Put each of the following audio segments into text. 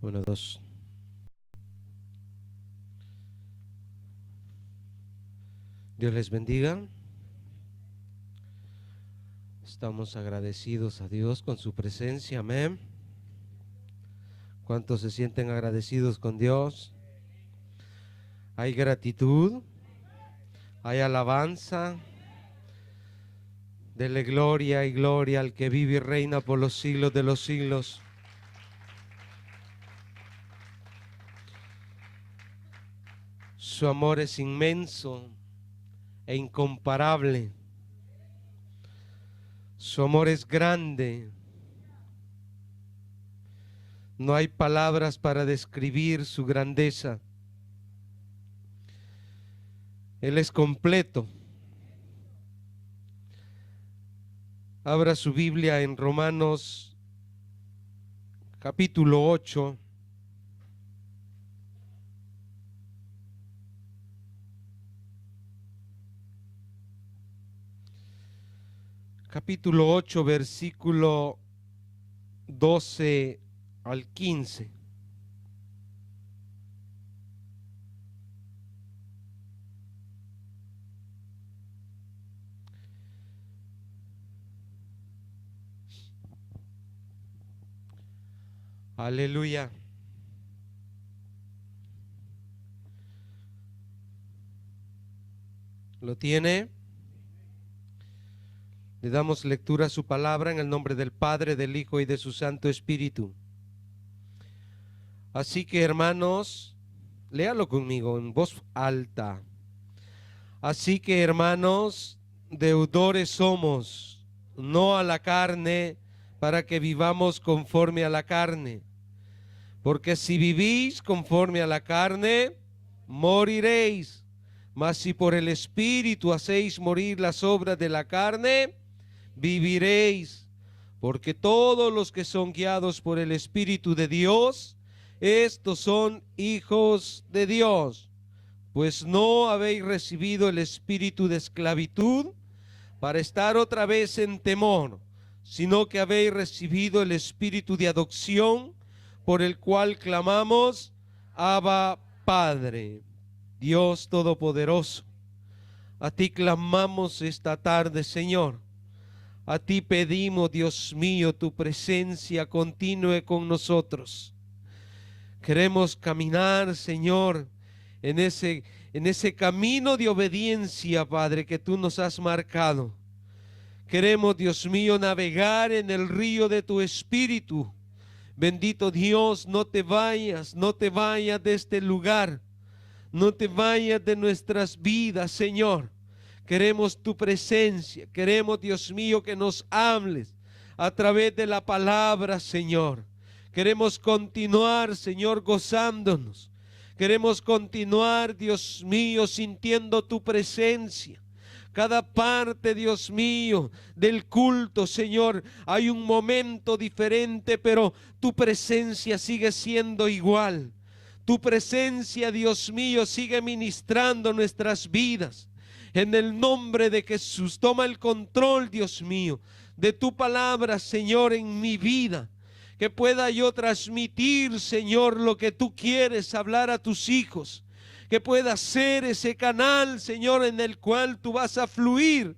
Uno, dos. Dios les bendiga. Estamos agradecidos a Dios con su presencia. Amén. ¿Cuántos se sienten agradecidos con Dios? Hay gratitud, hay alabanza. Dele gloria y gloria al que vive y reina por los siglos de los siglos. Su amor es inmenso e incomparable. Su amor es grande. No hay palabras para describir su grandeza. Él es completo. Abra su Biblia en Romanos capítulo 8. Capítulo 8, versículo 12 al 15. Aleluya. ¿Lo tiene? Le damos lectura a su palabra en el nombre del Padre, del Hijo y de su Santo Espíritu. Así que, hermanos, léalo conmigo en voz alta. Así que, hermanos, deudores somos, no a la carne, para que vivamos conforme a la carne. Porque si vivís conforme a la carne, moriréis. Mas si por el Espíritu hacéis morir las obras de la carne, viviréis. Porque todos los que son guiados por el Espíritu de Dios, estos son hijos de Dios. Pues no habéis recibido el espíritu de esclavitud para estar otra vez en temor, sino que habéis recibido el espíritu de adopción, por el cual clamamos, Abba, Padre. Dios Todopoderoso, a ti clamamos esta tarde, Señor. A ti pedimos, Dios mío, tu presencia continúe con nosotros. Queremos caminar, Señor, en ese camino de obediencia, Padre, que tú nos has marcado. Queremos, Dios mío, navegar en el río de tu Espíritu. Bendito Dios, no te vayas de este lugar. No te vayas de nuestras vidas, Señor. Queremos tu presencia. Queremos, Dios mío, que nos hables a través de la palabra, Señor. Queremos continuar, Señor, gozándonos. Queremos continuar, Dios mío, sintiendo tu presencia. Cada parte, Dios mío, del culto, Señor, hay un momento diferente, pero tu presencia sigue siendo igual. Tu presencia, Dios mío, sigue ministrando nuestras vidas. En el nombre de Jesús, toma el control, Dios mío, de tu palabra, Señor, en mi vida. Que pueda yo transmitir, Señor, lo que tú quieres hablar a tus hijos. Que pueda ser ese canal, Señor, en el cual tú vas a fluir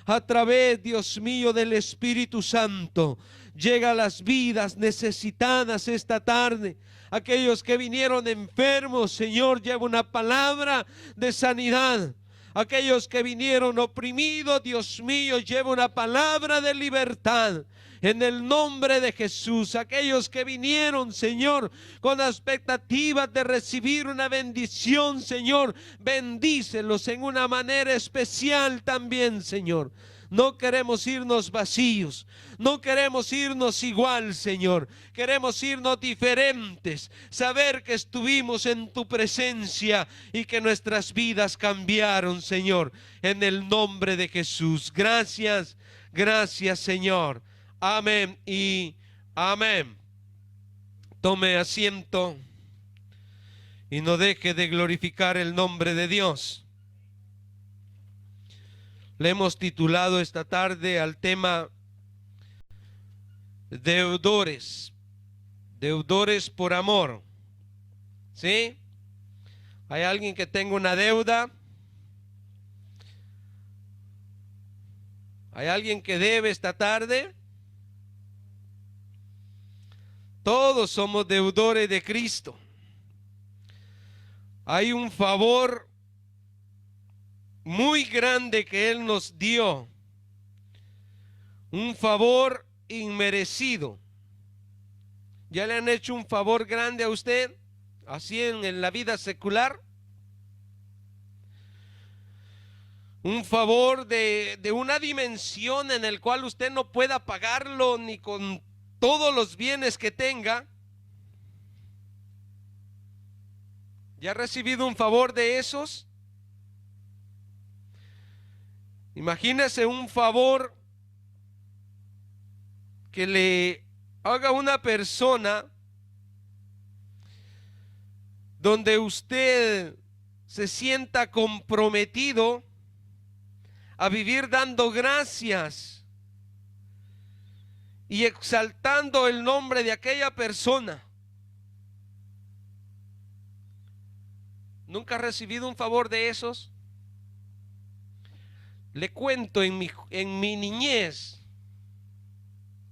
a través, Dios mío, del Espíritu Santo. Llega a las vidas necesitadas esta tarde. Aquellos que vinieron enfermos, Señor, lleva una palabra de sanidad. Aquellos que vinieron oprimidos, Dios mío, lleva una palabra de libertad. En el nombre de Jesús, aquellos que vinieron, Señor, con la expectativa de recibir una bendición, Señor, bendícelos en una manera especial también, Señor. No queremos irnos vacíos, no queremos irnos igual, Señor. Queremos irnos diferentes, saber que estuvimos en tu presencia y que nuestras vidas cambiaron, Señor, en el nombre de Jesús. Gracias, gracias, Señor. Amén y amén. Tome asiento y no deje de glorificar el nombre de Dios. Le hemos titulado esta tarde al tema deudores. Deudores por amor. ¿Sí? ¿Hay alguien que tenga una deuda? ¿Hay alguien que debe esta tarde? Todos somos deudores de Cristo. Hay un favor muy grande que Él nos dio. Un favor inmerecido. ¿Ya le han hecho un favor grande a usted? Así en la vida secular. Un favor de una dimensión en el cual usted no pueda pagarlo ni con todos los bienes que tenga. ¿Ya ha recibido un favor de esos? Imagínese un favor que le haga una persona donde usted se sienta comprometido a vivir dando gracias y exaltando el nombre de aquella persona. ¿Nunca ha recibido un favor de esos? Le cuento en mi niñez.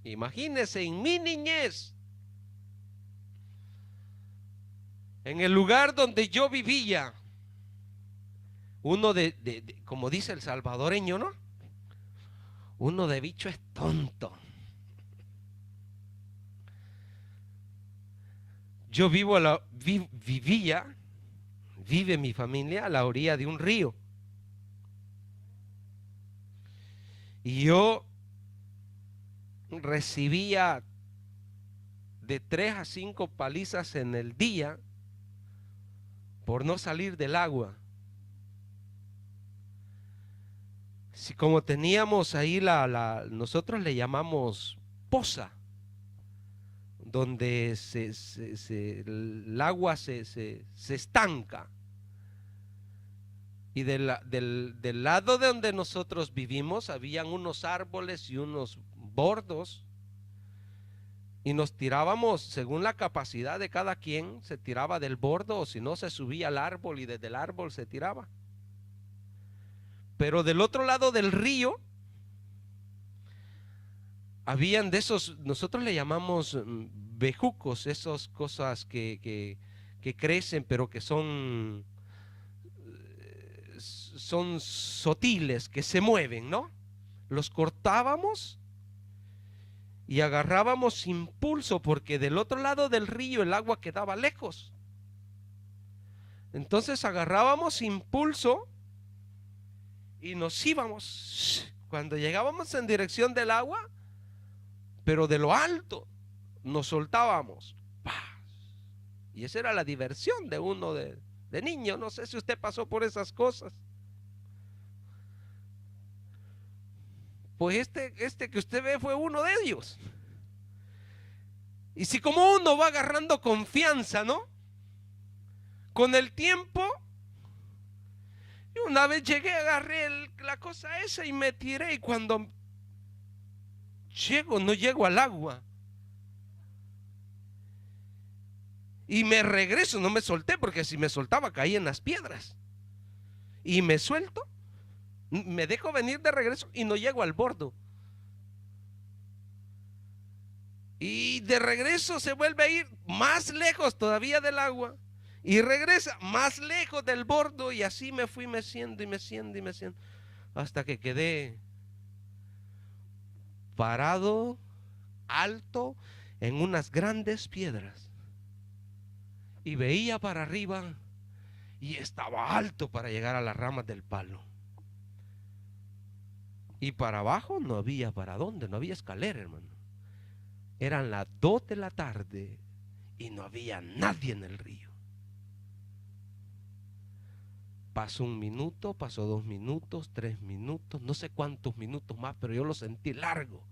Imagínese, en mi niñez, en el lugar donde yo vivía, uno como dice el salvadoreño, ¿no? Uno de bicho es tonto. Yo vive mi familia a la orilla de un río. Y yo recibía de 3 a 5 palizas en el día por no salir del agua. Si como teníamos ahí nosotros le llamamos poza, donde el agua se estanca. Y del lado de donde nosotros vivimos habían unos árboles y unos bordos, y nos tirábamos según la capacidad de cada quien. Se tiraba del bordo, o si no se subía al árbol y desde el árbol se tiraba. Pero del otro lado del río habían de esos, nosotros le llamamos bejucos, esas cosas que crecen pero que son sutiles, que se mueven, ¿no? Los cortábamos y agarrábamos impulso, porque del otro lado del río el agua quedaba lejos. Entonces agarrábamos impulso y nos íbamos. Cuando llegábamos en dirección del agua, pero de lo alto, nos soltábamos. Y esa era la diversión de uno de niño. No sé si usted pasó por esas cosas. Pues este que usted ve fue uno de ellos. Y si como uno va agarrando confianza, ¿no? Con el tiempo, y una vez llegué, agarré la cosa esa y me tiré, y cuando no llego al agua. Y me regreso, no me solté, porque si me soltaba caía en las piedras. Y me suelto, me dejo venir de regreso y no llego al bordo. Y de regreso se vuelve a ir más lejos todavía del agua. Y regresa más lejos del bordo, y así me fui meciendo y meciendo y meciendo, hasta que quedé parado, alto, en unas grandes piedras. Y veía para arriba y estaba alto para llegar a las ramas del palo. Y para abajo no había para dónde, no había escalera, hermano. Eran las 2 de la tarde y no había nadie en el río. Pasó 1 minuto, pasó 2 minutos, 3 minutos, no sé cuántos minutos más, pero yo lo sentí largo.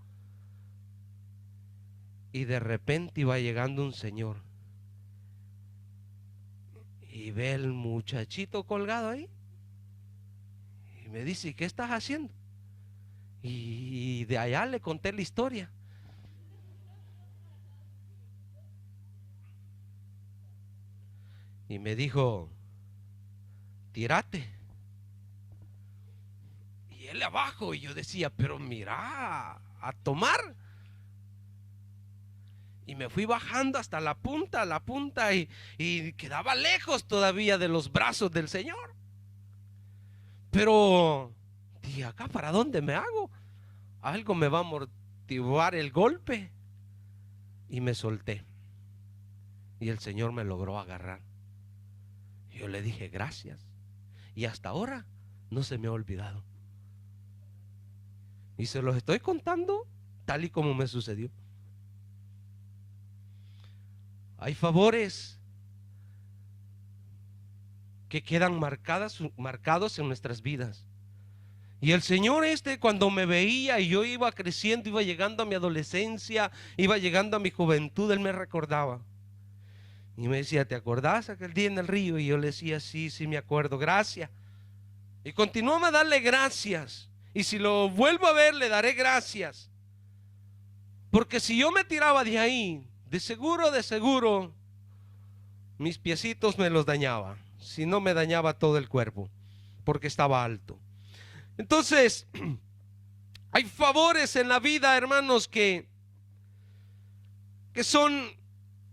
Y de repente iba llegando un señor y ve el muchachito colgado ahí y me dice: ¿qué estás haciendo? Y de allá le conté la historia. y me dijo: tírate. Y él abajo, y yo decía: pero mira, a tomar. Y me fui bajando hasta la punta, y quedaba lejos todavía de los brazos del Señor. Pero dije: acá, ¿para dónde me hago? Algo me va a amortiguar el golpe. Y me solté. Y el Señor me logró agarrar. Yo le dije: gracias. Y hasta ahora no se me ha olvidado. Y se los estoy contando tal y como me sucedió. Hay favores que quedan marcados en nuestras vidas. Y el Señor cuando me veía y yo iba creciendo, iba llegando a mi adolescencia, iba llegando a mi juventud, Él me recordaba. Y me decía: ¿te acordás aquel día en el río? Y yo le decía: sí, sí me acuerdo, gracias. Y continuaba a darle gracias. Y si lo vuelvo a ver, le daré gracias. Porque si yo me tiraba de ahí, de seguro, mis piecitos me los dañaba. Si no, me dañaba todo el cuerpo, porque estaba alto. Entonces, hay favores en la vida, hermanos, que son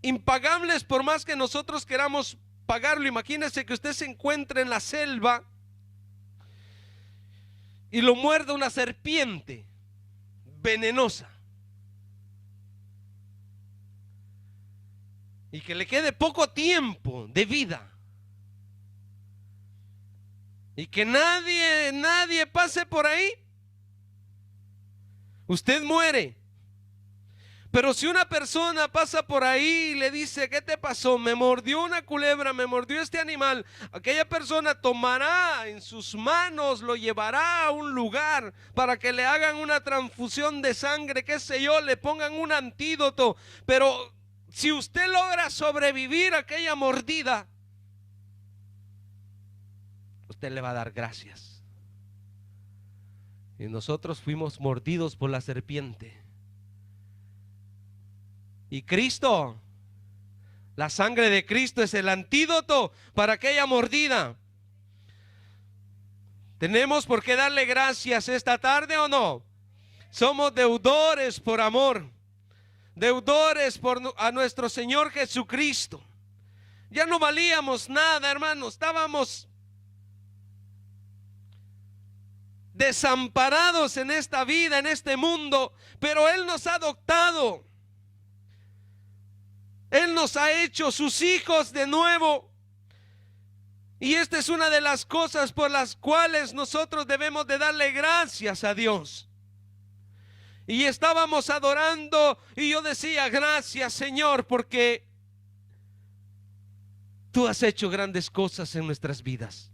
impagables por más que nosotros queramos pagarlo. Imagínense que usted se encuentre en la selva y lo muerde una serpiente venenosa, y que le quede poco tiempo de vida, y que nadie pase por ahí. Usted muere. Pero si una persona pasa por ahí y le dice: ¿qué te pasó? Me mordió una culebra, me mordió este animal. Aquella persona tomará en sus manos, lo llevará a un lugar para que le hagan una transfusión de sangre, qué sé yo, le pongan un antídoto. Pero si usted logra sobrevivir a aquella mordida, usted le va a dar gracias. Y nosotros fuimos mordidos por la serpiente. Y Cristo, la sangre de Cristo es el antídoto para aquella mordida. ¿Tenemos por qué darle gracias esta tarde o no? Somos deudores por amor, deudores a nuestro Señor Jesucristo. Ya no valíamos nada, hermanos, estábamos desamparados en esta vida, en este mundo, pero Él nos ha adoptado. Él nos ha hecho sus hijos de nuevo. Y esta es una de las cosas por las cuales nosotros debemos de darle gracias a Dios. Y estábamos adorando y yo decía: gracias, Señor, porque tú has hecho grandes cosas en nuestras vidas.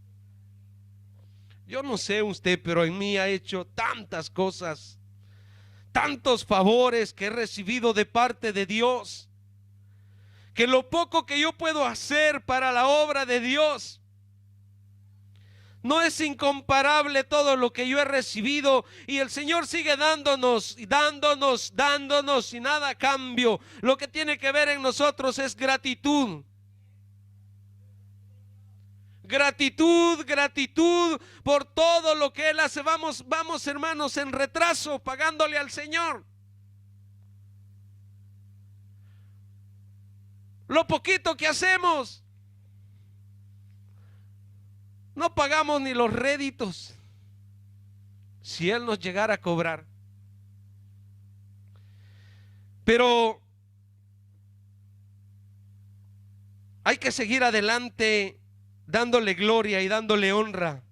Yo no sé usted, pero en mí ha hecho tantas cosas, tantos favores que he recibido de parte de Dios, que lo poco que yo puedo hacer para la obra de Dios no es incomparable todo lo que yo he recibido. Y el Señor sigue dándonos y nada a cambio. Lo que tiene que ver en nosotros es gratitud. Gratitud por todo lo que Él hace. Vamos hermanos, en retraso, pagándole al Señor lo poquito que hacemos. No pagamos ni los réditos si Él nos llegara a cobrar. Pero hay que seguir adelante dándole gloria y dándole honra.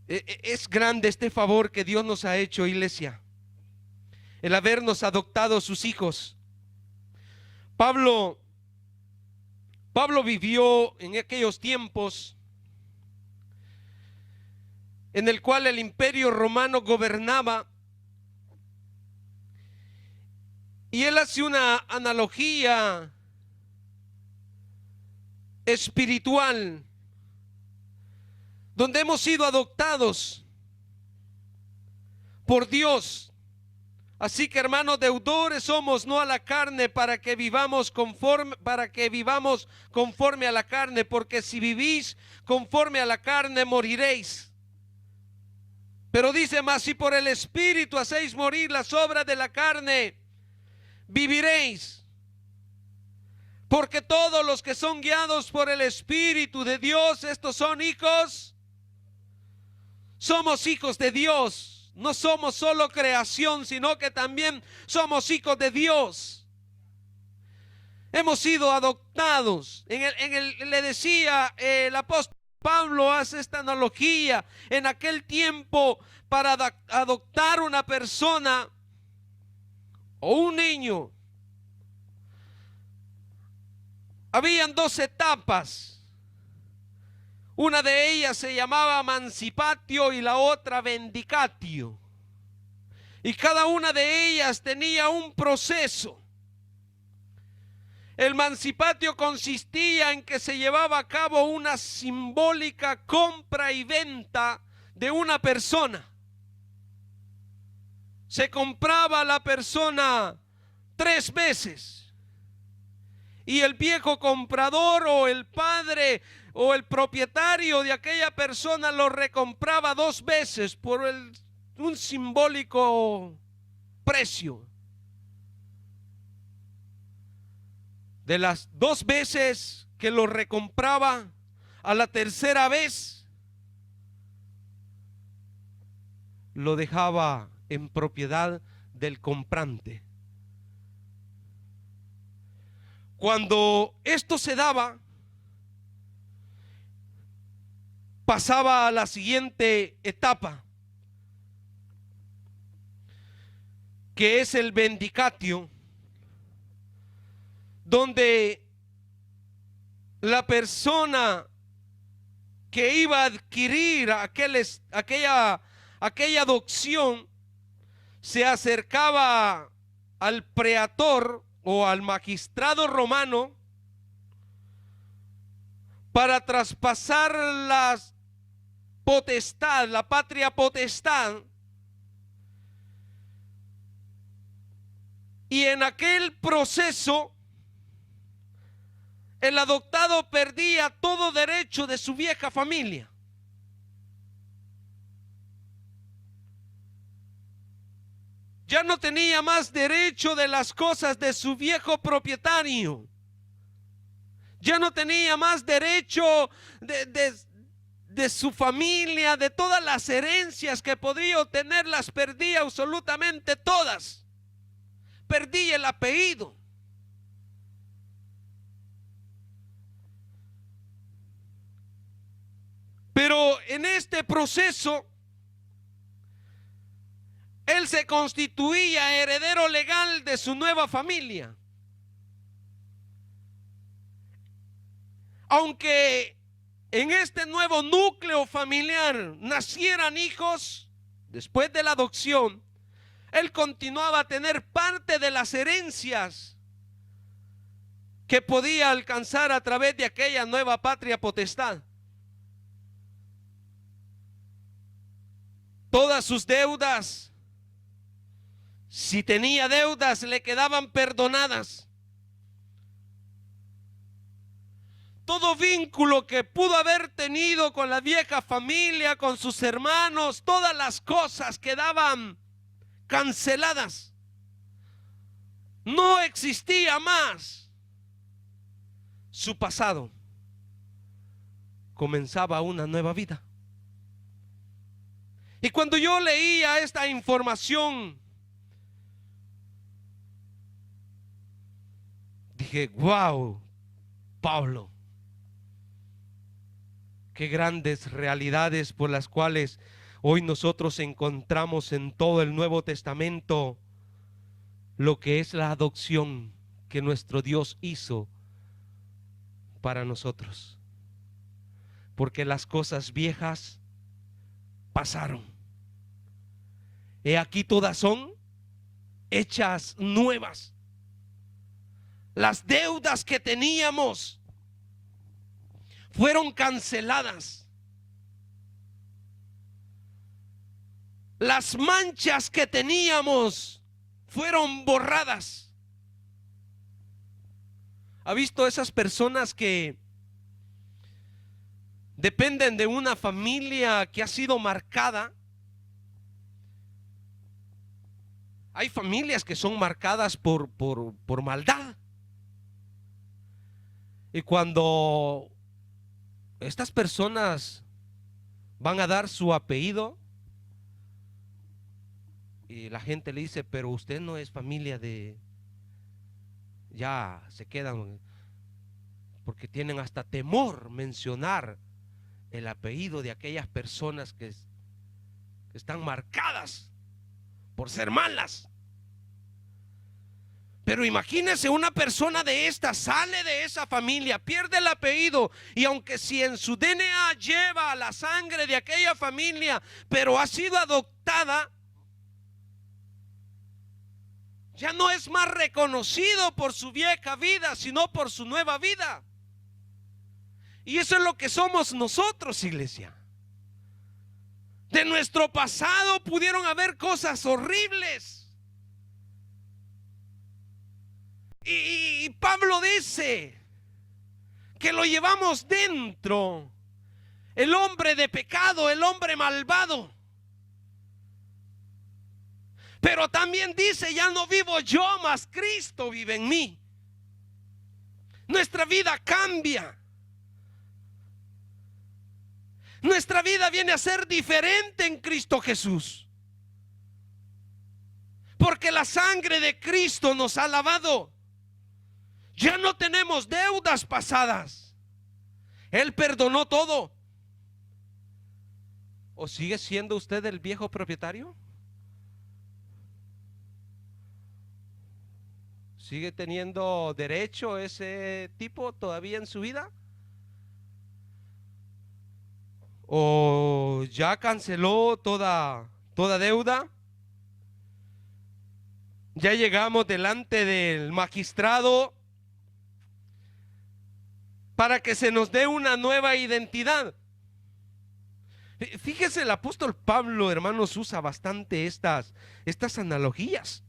Es grande este favor que Dios nos ha hecho, iglesia, el habernos adoptado sus hijos. Pablo vivió en aquellos tiempos en el cual el imperio romano gobernaba, y él hace una analogía espiritual donde hemos sido adoptados por Dios Así que, hermanos, deudores somos no a la carne para que vivamos conforme a la carne, porque si vivís conforme a la carne moriréis. Pero dice más, si por el Espíritu hacéis morir las obras de la carne, viviréis. Porque todos los que son guiados por el Espíritu de Dios, estos son hijos. Somos hijos de Dios. No somos solo creación, sino que también somos hijos de Dios. Hemos sido adoptados. Le decía el apóstol Pablo, hace esta analogía. En aquel tiempo, para adoptar una persona o un niño, habían dos etapas. Una de ellas se llamaba emancipatio y la otra vendicatio. Y cada una de ellas tenía un proceso. El emancipatio consistía en que se llevaba a cabo una simbólica compra y venta de una persona. Se compraba a la persona 3 veces. Y el viejo comprador o el padre o el propietario de aquella persona lo recompraba 2 veces por un simbólico precio. De las 2 veces que lo recompraba, a la tercera vez lo dejaba en propiedad del comprante. Cuando esto se daba, pasaba a la siguiente etapa, que es el vendicatio, donde la persona que iba a adquirir aquella adopción se acercaba al pretor o al magistrado romano para traspasar la patria potestad, y en aquel proceso el adoptado perdía todo derecho de su vieja familia. Ya no tenía más derecho de las cosas de su viejo propietario. Ya no tenía más derecho de su familia, de todas las herencias que podía obtener, las perdía absolutamente todas. Perdí el apellido. Pero en este proceso, él se constituía heredero legal de su nueva familia. Aunque en este nuevo núcleo familiar nacieran hijos, después de la adopción, él continuaba a tener parte de las herencias que podía alcanzar a través de aquella nueva patria potestad. Todas sus deudas, si tenía deudas, le quedaban perdonadas. Todo vínculo que pudo haber tenido con la vieja familia, con sus hermanos, todas las cosas quedaban canceladas. No existía más. Su pasado comenzaba una nueva vida. Y cuando yo leía esta información, dije, wow, Pablo, qué grandes realidades por las cuales hoy nosotros encontramos en todo el Nuevo Testamento lo que es la adopción que nuestro Dios hizo para nosotros. Porque las cosas viejas pasaron. He aquí todas son hechas nuevas. Las deudas que teníamos fueron canceladas. Las manchas que teníamos fueron borradas. ¿Ha visto esas personas que dependen de una familia que ha sido marcada? Hay familias que son marcadas por maldad. Y cuando estas personas van a dar su apellido y la gente le dice, pero usted no es familia de... Ya se quedan, porque tienen hasta temor mencionar el apellido de aquellas personas que están marcadas por ser malas. Pero imagínese, una persona de esta sale de esa familia, pierde el apellido, y aunque si en su DNA lleva la sangre de aquella familia, pero ha sido adoptada, ya no es más reconocido por su vieja vida, sino por su nueva vida. Y eso es lo que somos nosotros, iglesia. De nuestro pasado pudieron haber cosas horribles. Y Pablo dice que lo llevamos dentro, el hombre de pecado, el hombre malvado. Pero también dice, ya no vivo yo, mas Cristo vive en mí. Nuestra vida cambia. Nuestra vida viene a ser diferente en Cristo Jesús, porque la sangre de Cristo nos ha lavado. Ya no tenemos deudas pasadas. Él perdonó todo. ¿O sigue siendo usted el viejo propietario? ¿Sigue teniendo derecho ese tipo todavía en su vida? ¿O ya canceló toda deuda? Ya llegamos delante del magistrado para que se nos dé una nueva identidad. Fíjese, el apóstol Pablo, hermanos, usa bastante estas analogías.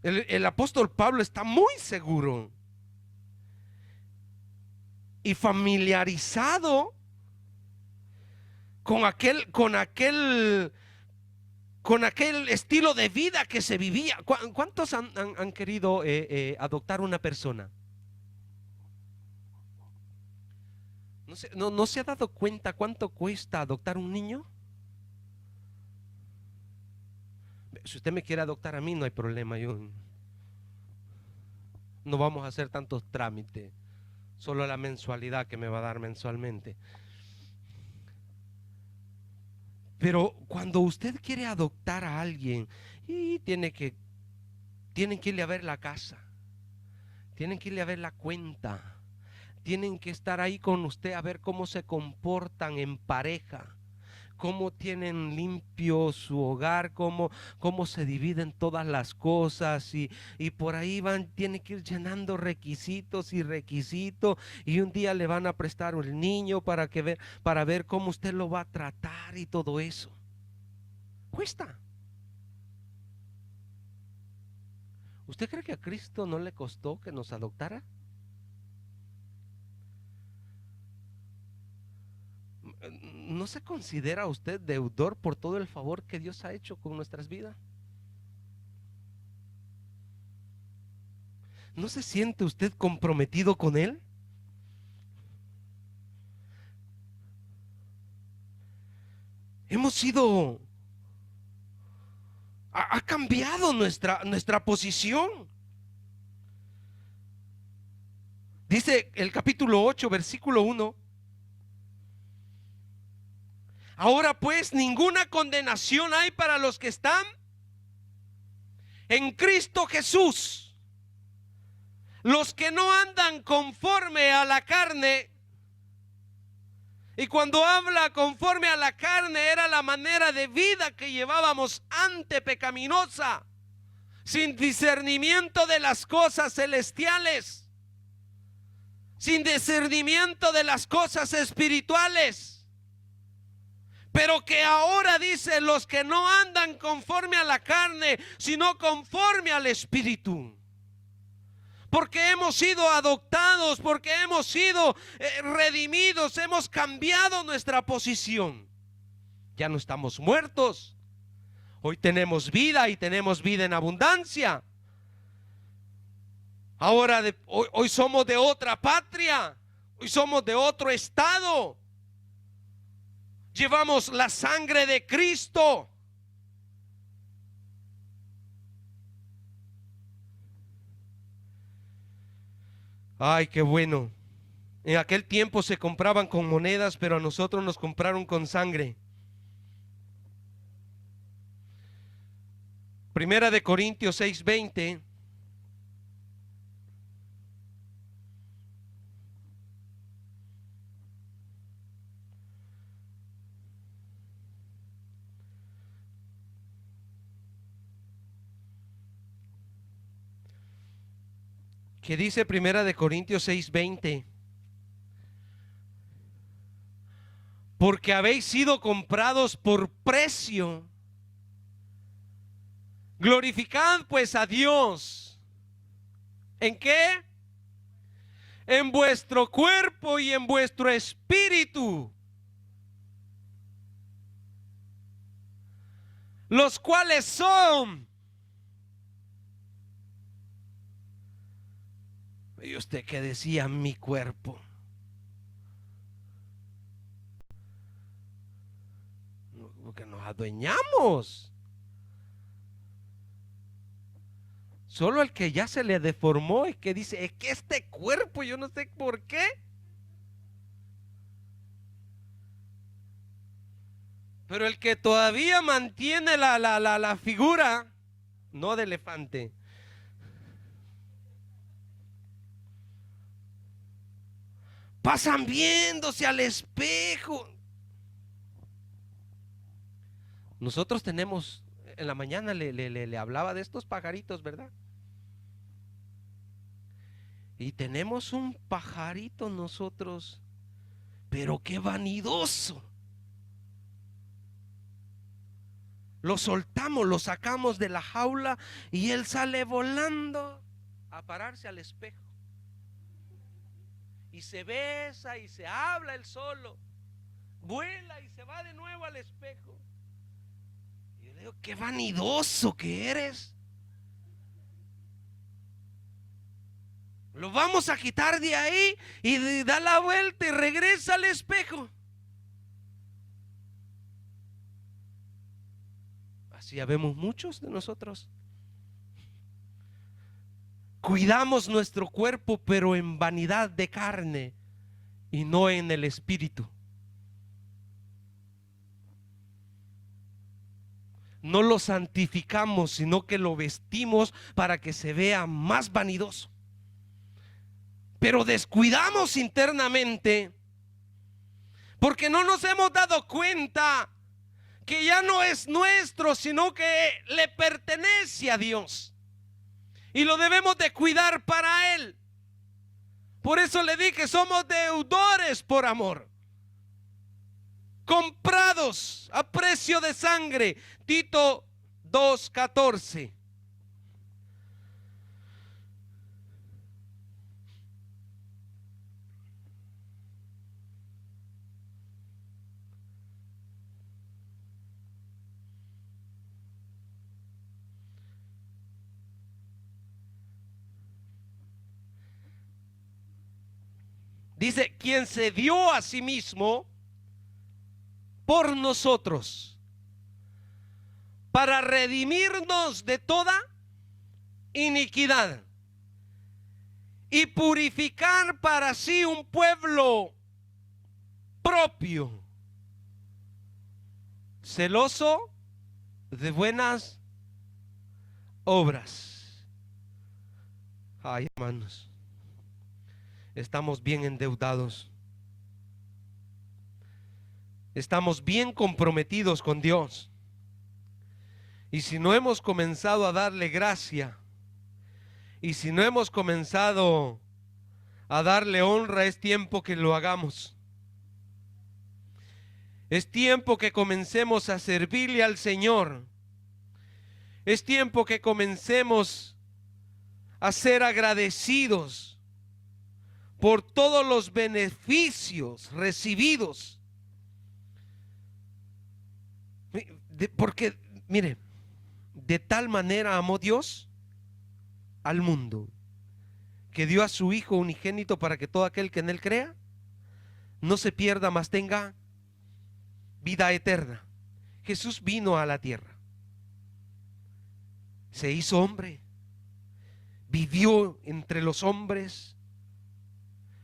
El apóstol Pablo está muy seguro y familiarizado con aquel estilo de vida que se vivía. ¿Cuántos han querido adoptar una persona? ¿No se ha dado cuenta cuánto cuesta adoptar un niño? Si usted me quiere adoptar a mí, no hay problema. No vamos a hacer tantos trámites, solo la mensualidad que me va a dar mensualmente. Pero cuando usted quiere adoptar a alguien, y tienen que irle a ver la casa, tienen que irle a ver la cuenta, tienen que estar ahí con usted a ver cómo se comportan en pareja, cómo tienen limpio su hogar, cómo se dividen todas las cosas, y por ahí tienen que ir llenando requisitos y requisitos, y un día le van a prestar un niño para ver cómo usted lo va a tratar, y todo eso cuesta. ¿Usted cree que a Cristo no le costó que nos adoptara? ¿No se considera usted deudor por todo el favor que Dios ha hecho con nuestras vidas? ¿No se siente usted comprometido con Él? Hemos sido... Ha cambiado nuestra posición. Dice el capítulo 8, versículo 1. Ahora pues, ninguna condenación hay para los que están en Cristo Jesús, los que no andan conforme a la carne. Y cuando habla conforme a la carne, era la manera de vida que llevábamos antes pecaminosa, sin discernimiento de las cosas celestiales, sin discernimiento de las cosas espirituales. Pero que ahora dice, los que no andan conforme a la carne, sino conforme al Espíritu. Porque hemos sido adoptados, porque hemos sido redimidos, hemos cambiado nuestra posición. Ya no estamos muertos. Hoy tenemos vida y tenemos vida en abundancia. Ahora hoy somos de otra patria, hoy somos de otro estado. Llevamos la sangre de Cristo. Ay, qué bueno. En aquel tiempo se compraban con monedas, pero a nosotros nos compraron con sangre. Primera de Corintios 6:20. Que dice Primera de Corintios 6:20. Porque habéis sido comprados por precio. Glorificad pues a Dios. ¿En qué? En vuestro cuerpo y en vuestro espíritu, los cuales son. ¿Y usted qué decía? Mi cuerpo. Porque nos adueñamos. Solo el que ya se le deformó es que dice, es que este cuerpo, yo no sé por qué. Pero el que todavía mantiene la figura, no de elefante, pasan viéndose al espejo. Nosotros tenemos, en la mañana le hablaba de estos pajaritos, ¿verdad? Y tenemos un pajarito nosotros, pero qué vanidoso. Lo soltamos, lo sacamos de la jaula y él sale volando a pararse al espejo. Y se besa y se habla él solo. Vuela y se va de nuevo al espejo. Y yo le digo, qué vanidoso que eres. Lo vamos a quitar de ahí y da la vuelta y regresa al espejo. Así habemos muchos de nosotros. Cuidamos nuestro cuerpo, pero en vanidad de carne y no en el espíritu. No lo santificamos, sino que lo vestimos para que se vea más vanidoso. Pero descuidamos internamente porque no nos hemos dado cuenta que ya no es nuestro, sino que le pertenece a Dios y lo debemos de cuidar para Él. Por eso le dije, somos deudores por amor, comprados a precio de sangre. Tito 2:14. Dice, quien se dio a sí mismo por nosotros para redimirnos de toda iniquidad y purificar para sí un pueblo propio, celoso de buenas obras. Ay, hermanos, estamos bien endeudados. Estamos bien comprometidos con Dios. Y si no hemos comenzado a darle gracia, y si no hemos comenzado a darle honra, es tiempo que lo hagamos. Es tiempo que comencemos a servirle al Señor. Es tiempo que comencemos a ser agradecidos por todos los beneficios recibidos. Porque, mire, de tal manera amó Dios al mundo, que dio a su Hijo unigénito para que todo aquel que en Él crea no se pierda, mas tenga vida eterna. Jesús vino a la tierra, se hizo hombre, vivió entre los hombres,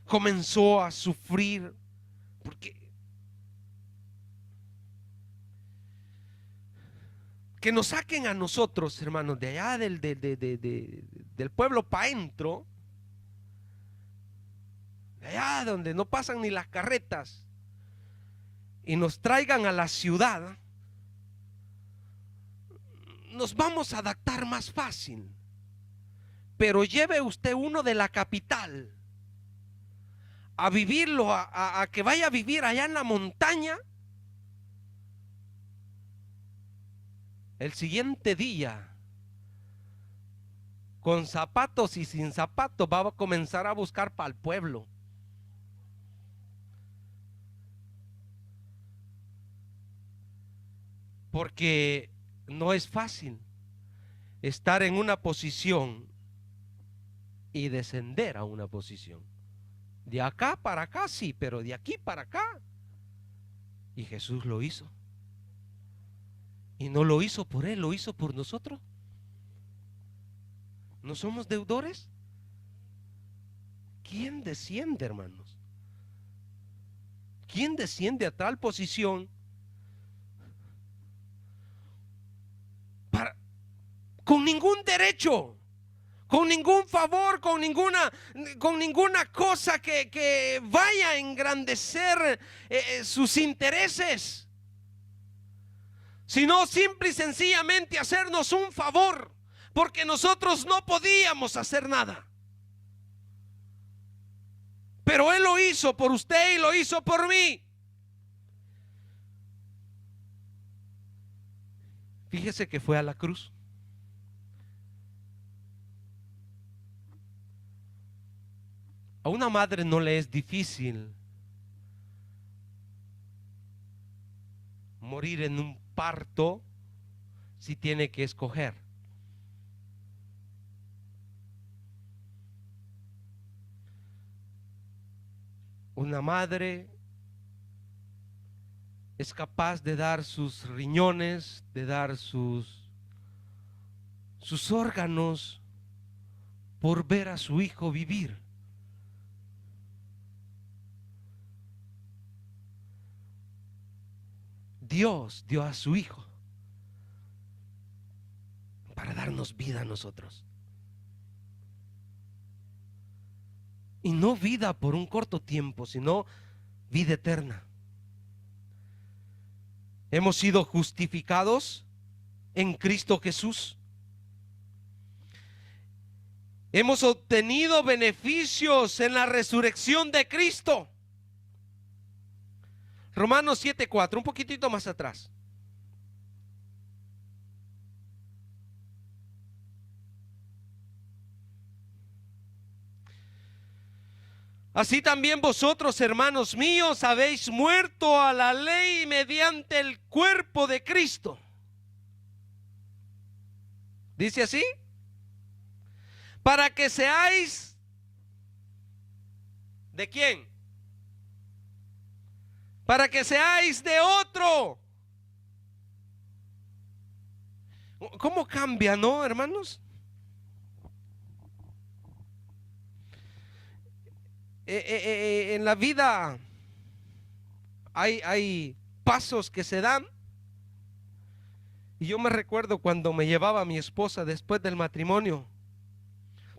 comenzó a sufrir, porque que nos saquen a nosotros, hermanos, de allá del pueblo para adentro, de allá donde no pasan ni las carretas, y nos traigan a la ciudad, nos vamos a adaptar más fácil. Pero lleve usted uno de la capital a vivirlo, a que vaya a vivir allá en la montaña. El siguiente día, con zapatos y sin zapatos, va a comenzar a buscar para el pueblo. Porque no es fácil estar en una posición y descender a una posición. De acá para acá sí, pero de aquí para acá. Y Jesús lo hizo. Y no lo hizo por Él, lo hizo por nosotros. ¿No somos deudores? ¿Quién desciende, hermanos? ¿Quién desciende a tal posición con ningún derecho, con ningún favor, con ninguna cosa que vaya a engrandecer sus intereses, sino simple y sencillamente hacernos un favor, porque nosotros no podíamos hacer nada, pero Él lo hizo por usted y lo hizo por mí. Fíjese que fue a la cruz. A una madre no le es difícil morir en un parto si tiene que escoger. Una madre es capaz de dar sus riñones, de dar sus órganos por ver a su hijo vivir. Dios dio a su Hijo para darnos vida a nosotros. Y no vida por un corto tiempo, sino vida eterna. Hemos sido justificados en Cristo Jesús. Hemos obtenido beneficios en la resurrección de Cristo. Romanos 7:4, un poquitito más atrás. Así también vosotros, hermanos míos, habéis muerto a la ley mediante el cuerpo de Cristo. ¿Dice así? Para que seáis ¿de quién? Para que seáis de otro. ¿Cómo cambia, no, hermanos? En la vida hay pasos que se dan. Y yo me recuerdo cuando me llevaba a mi esposa después del matrimonio,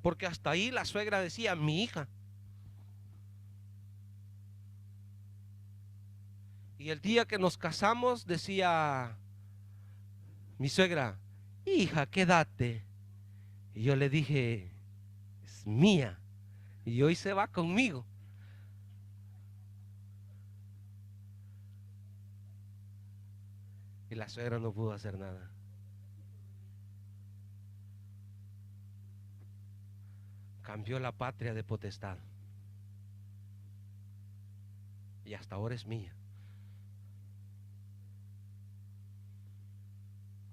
porque hasta ahí la suegra decía, mi hija. Y el día que nos casamos decía mi suegra, hija, quédate. Y yo le dije, es mía. Y hoy se va conmigo. Y la suegra no pudo hacer nada. Cambió la patria de potestad. Y hasta ahora es mía.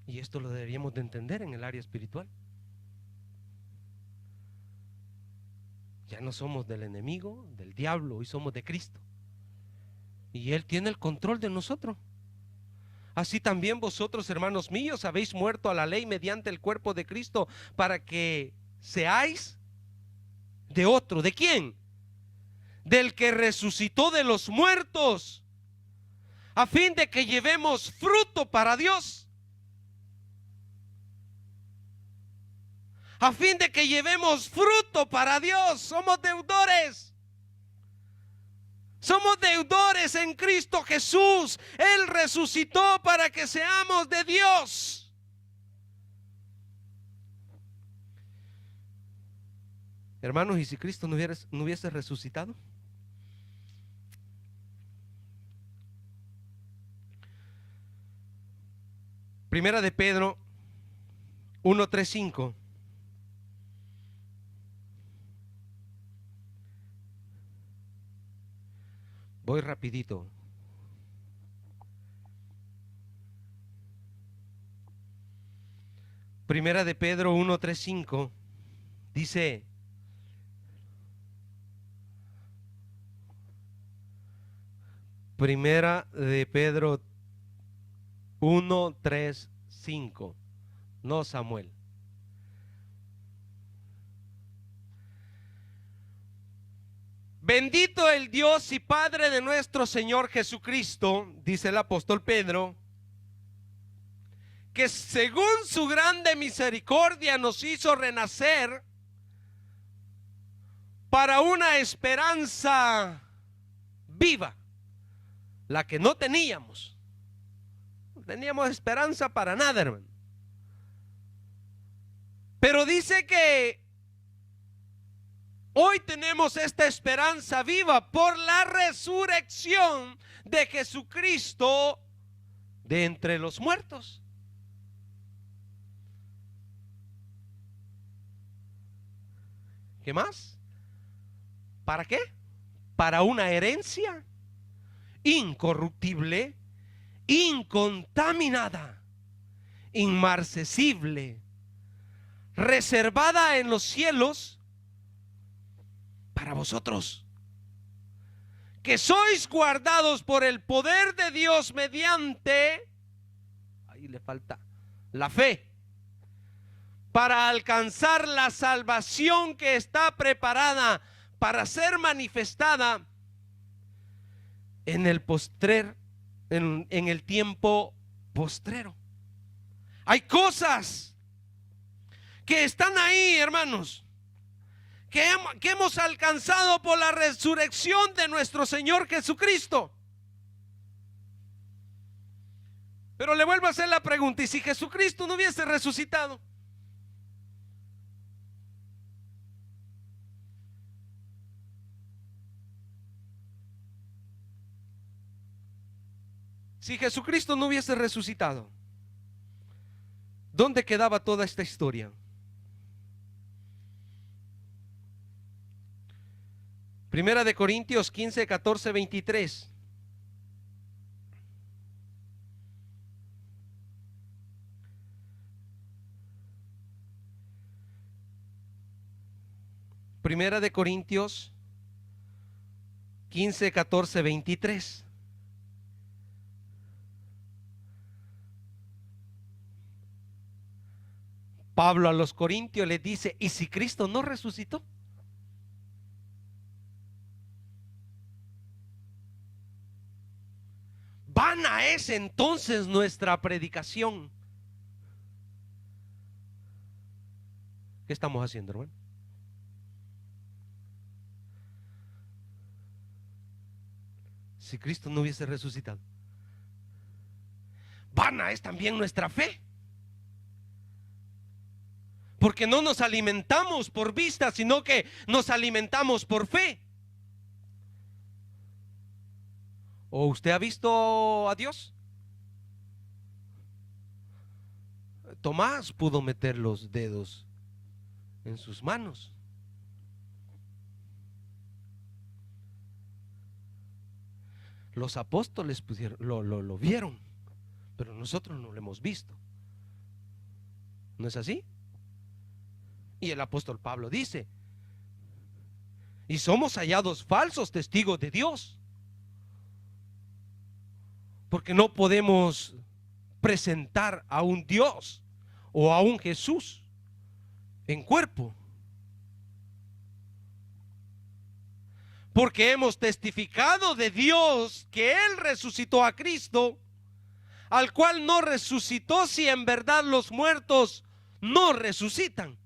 Y esto lo deberíamos de entender en el área espiritual. Ya no somos del enemigo, del diablo, hoy somos de Cristo. Y Él tiene el control de nosotros. Así también vosotros, hermanos míos, habéis muerto a la ley mediante el cuerpo de Cristo, para que seáis de otro. ¿De quién? Del que resucitó de los muertos, a fin de que llevemos fruto para Dios. A fin de que llevemos fruto para Dios. Somos deudores. Somos deudores en Cristo Jesús. Él resucitó para que seamos de Dios. Hermanos, ¿y si Cristo no hubiese resucitado? Primera de Pedro 1:3-5. Voy rapidito. Primera de Pedro 1:3-5 dice: Primera de Pedro 1:3-5, no Samuel. Bendito el Dios y Padre de nuestro Señor Jesucristo, dice el apóstol Pedro, que según su grande misericordia nos hizo renacer para una esperanza viva, la que no teníamos. No teníamos esperanza para nada, hermano. Pero dice que hoy tenemos esta esperanza viva por la resurrección de Jesucristo de entre los muertos. ¿Qué más? ¿Para qué? Para una herencia incorruptible, incontaminada, inmarcesible, reservada en los cielos para vosotros, que sois guardados por el poder de Dios mediante, ahí le falta, la fe, para alcanzar la salvación que está preparada para ser manifestada en el postrer, en el tiempo postrero. Hay cosas que están ahí, hermanos, que hemos alcanzado por la resurrección de nuestro Señor Jesucristo. Pero le vuelvo a hacer la pregunta: ¿y si Jesucristo no hubiese resucitado? Si Jesucristo no hubiese resucitado, ¿dónde quedaba toda esta historia? Primera de Corintios 15, 14, 23. Primera de Corintios 15, 14, 23. Pablo a los corintios les dice: ¿y si Cristo no resucitó? Vana es entonces nuestra predicación. ¿Qué estamos haciendo, hermano? Si Cristo no hubiese resucitado, vana es también nuestra fe. Porque no nos alimentamos por vista, sino que nos alimentamos por fe. ¿O usted ha visto a Dios? Tomás pudo meter los dedos en sus manos. Los apóstoles lo vieron, pero nosotros no lo hemos visto. ¿No es así? Y el apóstol Pablo dice: y somos hallados falsos testigos de Dios, porque no podemos presentar a un Dios o a un Jesús en cuerpo, porque hemos testificado de Dios que Él resucitó a Cristo, al cual no resucitó si en verdad los muertos no resucitan.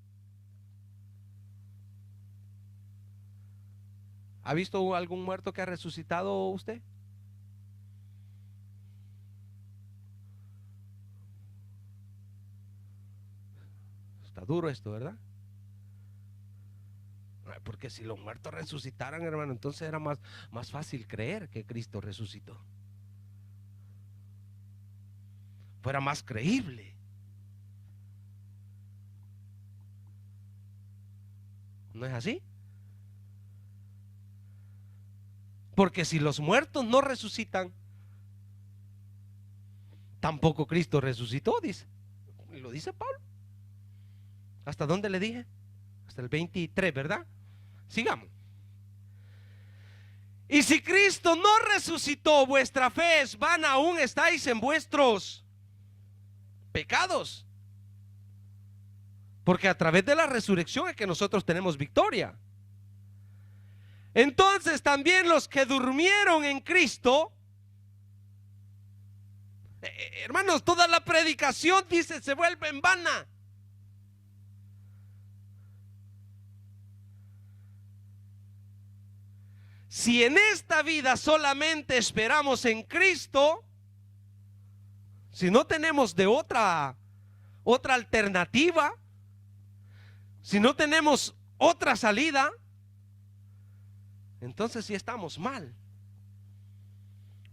¿Ha visto algún muerto que ha resucitado usted? Está duro esto, ¿verdad? Porque si los muertos resucitaran, hermano, entonces era más fácil creer que Cristo resucitó. Fuera más creíble. ¿No es así? Porque si los muertos no resucitan, tampoco Cristo resucitó, dice. Lo dice Pablo. ¿Hasta dónde le dije? Hasta el 23, ¿verdad? Sigamos. Y si Cristo no resucitó, vuestra fe es vana, aún estáis en vuestros pecados. Porque a través de la resurrección es que nosotros tenemos victoria. Entonces también los que durmieron en Cristo, hermanos, toda la predicación, dice, se vuelve en vana. Si en esta vida solamente esperamos en Cristo, si no tenemos de otra alternativa, si no tenemos otra salida, entonces sí estamos mal.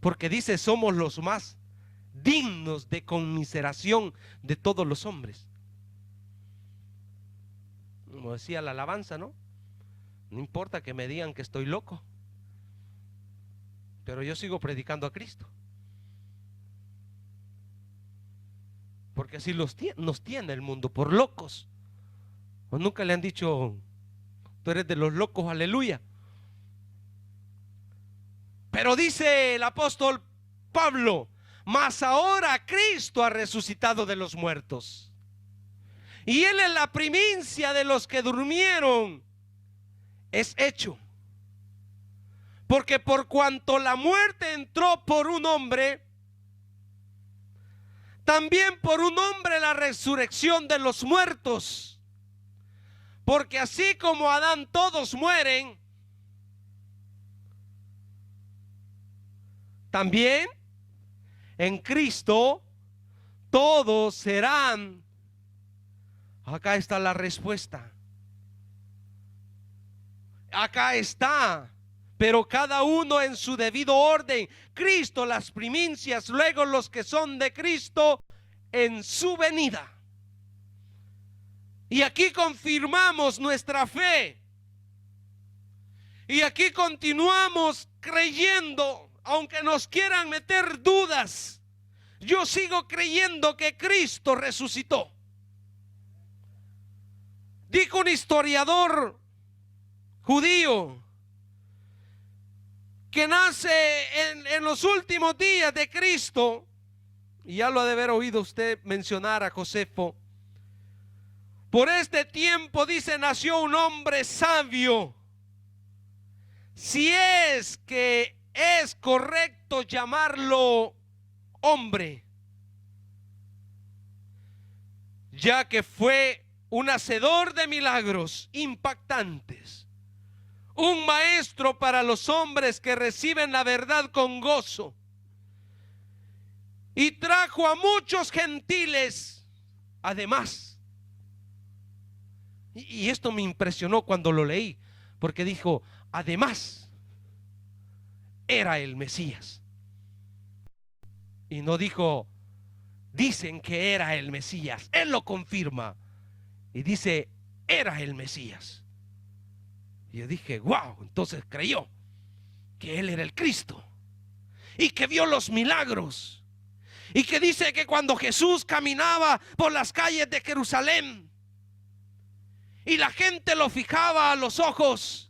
Porque dice, somos los más dignos de conmiseración de todos los hombres. Como decía la alabanza, ¿no? No importa que me digan que estoy loco, pero yo sigo predicando a Cristo. Porque así nos tiene el mundo por locos. ¿O nunca le han dicho, tú eres de los locos, aleluya? Pero dice el apóstol Pablo, mas ahora Cristo ha resucitado de los muertos, y Él es la primicia de los que durmieron. Es hecho, porque por cuanto la muerte entró por un hombre, también por un hombre la resurrección de los muertos. Porque así como Adán todos mueren, también en Cristo todos serán. Acá está la respuesta. Acá está. Pero cada uno en su debido orden. Cristo las primicias, luego los que son de Cristo en su venida. Y aquí confirmamos nuestra fe. Y aquí continuamos creyendo, aunque nos quieran meter dudas. Yo sigo creyendo que Cristo resucitó. Dijo un historiador judío que nace en los últimos días de Cristo, y ya lo ha de haber oído usted mencionar a Josefo. Por este tiempo, dice, nació un hombre sabio, si es que es correcto llamarlo hombre, ya que fue un hacedor de milagros impactantes, un maestro para los hombres que reciben la verdad con gozo, y trajo a muchos gentiles además. Y esto me impresionó cuando lo leí, porque dijo, además, era el Mesías. Y no dijo, dicen que era el Mesías. Él lo confirma y dice, era el Mesías. Y yo dije, wow, entonces creyó que él era el Cristo y que vio los milagros, y que dice que cuando Jesús caminaba por las calles de Jerusalén y la gente lo fijaba a los ojos,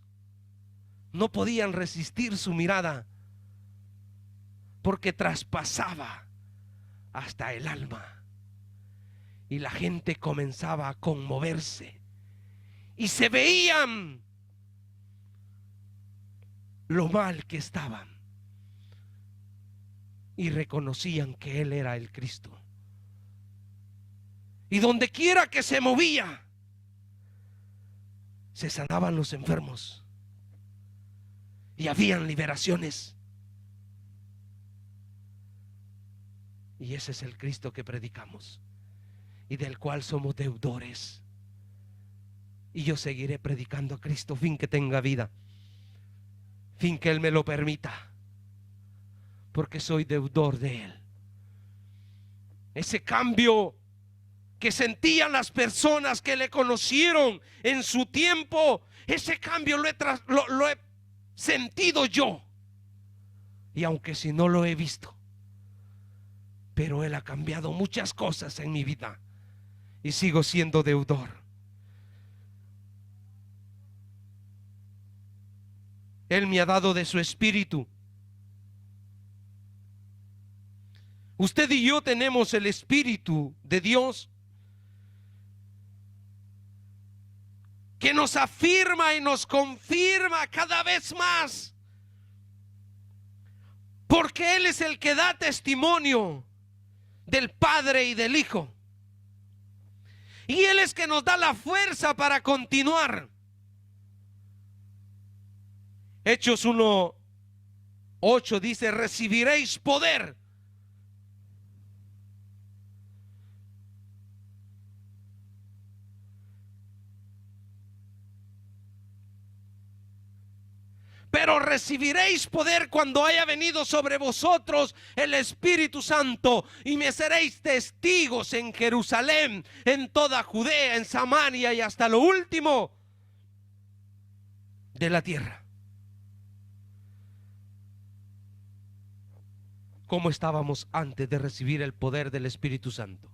no podían resistir su mirada, porque traspasaba hasta el alma, y la gente comenzaba a conmoverse y se veían lo mal que estaban y reconocían que él era el Cristo. Y donde quiera que se movía, se sanaban los enfermos y habían liberaciones. Y ese es el Cristo que predicamos y del cual somos deudores. Y yo seguiré predicando a Cristo, fin que tenga vida, fin que Él me lo permita, porque soy deudor de Él. Ese cambio que sentían las personas que le conocieron en su tiempo, ese cambio lo he sentido yo. Y aunque si no lo he visto, pero Él ha cambiado muchas cosas en mi vida y sigo siendo deudor. Él me ha dado de su espíritu. Usted y yo tenemos el Espíritu de Dios, que nos afirma y nos confirma cada vez más, porque Él es el que da testimonio del Padre y del Hijo, y Él es que nos da la fuerza para continuar. Hechos 1:8 dice: recibiréis poder. Pero recibiréis poder cuando haya venido sobre vosotros el Espíritu Santo, y me seréis testigos en Jerusalén, en toda Judea, en Samaria y hasta lo último de la tierra. ¿Cómo estábamos antes de recibir el poder del Espíritu Santo?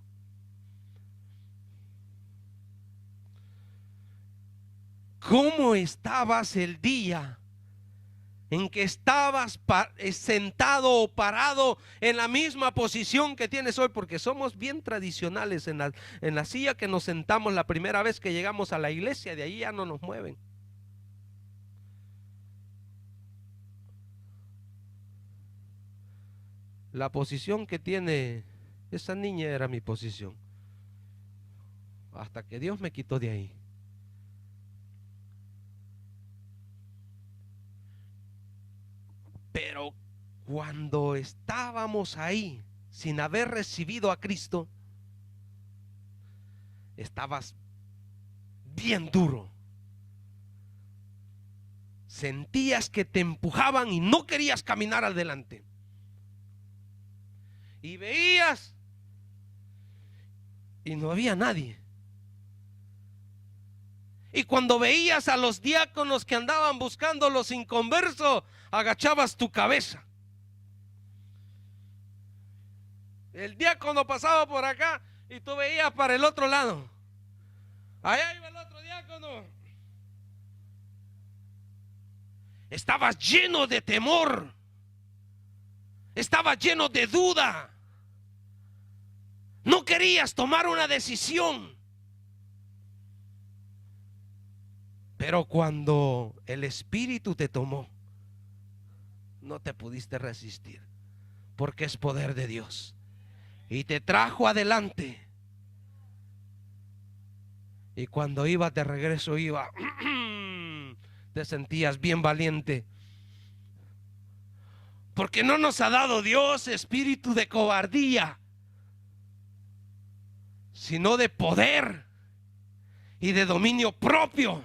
¿Cómo estabas el día en que estabas sentado o parado en la misma posición que tienes hoy? Porque somos bien tradicionales en la silla que nos sentamos la primera vez que llegamos a la iglesia, de ahí ya no nos mueven. La posición que tiene esa niña era mi posición, hasta que Dios me quitó de ahí. Pero cuando estábamos ahí sin haber recibido a Cristo, estabas bien duro. Sentías que te empujaban y no querías caminar adelante. Y veías y no había nadie. Y cuando veías a los diáconos que andaban buscando los inconversos, agachabas tu cabeza. El diácono pasaba por acá y tú veías para el otro lado. Allá iba el otro diácono. Estabas lleno de temor. Estabas lleno de duda. No querías tomar una decisión. Pero cuando el Espíritu te tomó, no te pudiste resistir, porque es poder de Dios, y te trajo adelante. Y cuando ibas de regreso, te sentías bien valiente, porque no nos ha dado Dios espíritu de cobardía, sino de poder y de dominio propio.